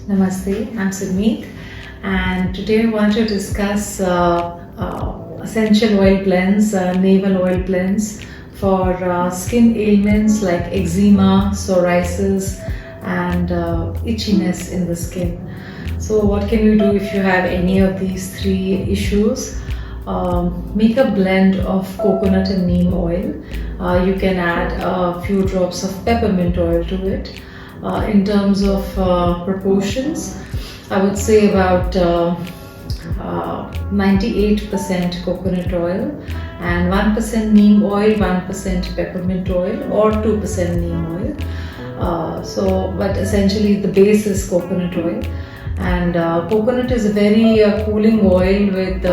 Namaste, I'm Sunmeet, and today I want to discuss essential oil blends, naval oil blends for skin ailments like eczema, psoriasis, and itchiness in the skin. So, what can you do if you have any of these three issues? Make a blend of coconut and neem oil. You can add a few drops of peppermint oil to it. In terms of proportions, I would say about 98% coconut oil and 1% neem oil, 1% peppermint oil, or 2% neem oil. But essentially the base is coconut oil, and coconut is a very cooling oil with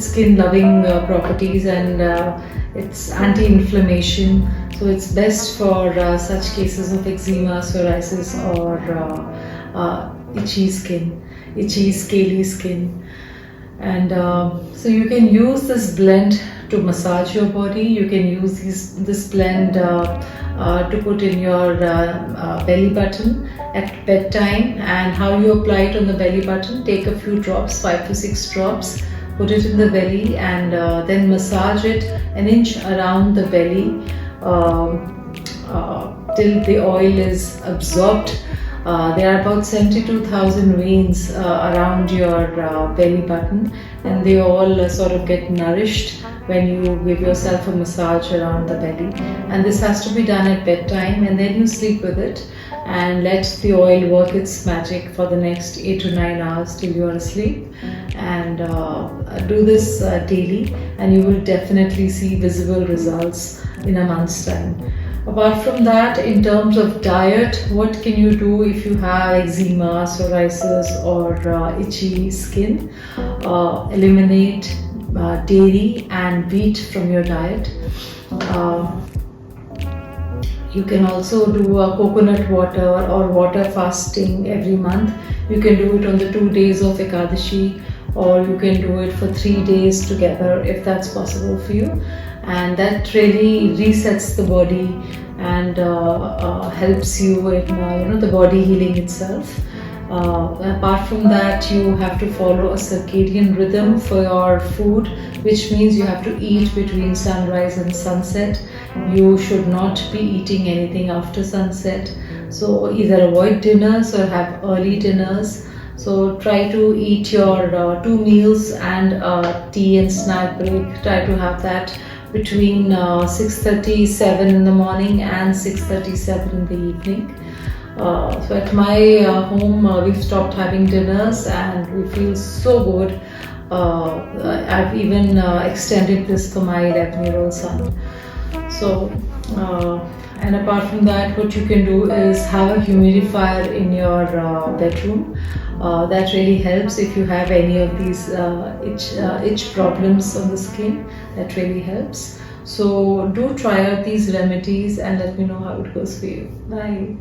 skin loving properties, and it's anti-inflammation, so it's best for such cases of eczema, psoriasis, or itchy scaly skin. And so you can use this blend to massage your body. You can use this blend to put in your belly button at bedtime. And how you apply it on the belly button: take a few drops, 5 to 6 drops, put it in the belly, and then massage it an inch around the belly till the oil is absorbed. There are about 72,000 veins around your belly button, and they all sort of get nourished when you give yourself a massage around the belly. And this has to be done at bedtime, and then you sleep with it and let the oil work its magic for the next 8 to 9 hours till you are asleep. And do this daily, and you will definitely see visible results in a month's time. Apart from that, in terms of diet, what can you do if you have eczema, psoriasis, or itchy skin? Eliminate dairy and wheat from your diet. You can also do a coconut water or water fasting every month. You can do it on the 2 days of Ekadashi, or you can do it for 3 days together if that's possible for you. And that really resets the body and helps you in the body healing itself. Apart from that, you have to follow a circadian rhythm for your food, which means you have to eat between sunrise and sunset. You should not be eating anything after sunset. So either avoid dinners or have early dinners. So try to eat your 2 meals and tea and snack break. Try to have that between 6:37 in the morning and 6:37 in the evening. So at my home, we've stopped having dinners, and we feel so good. I've even extended this for my 11-year-old son. So, and apart from that, what you can do is have a humidifier in your bedroom. That really helps if you have any of these itch problems on the skin. That really helps. So do try out these remedies and let me know how it goes for you. Bye.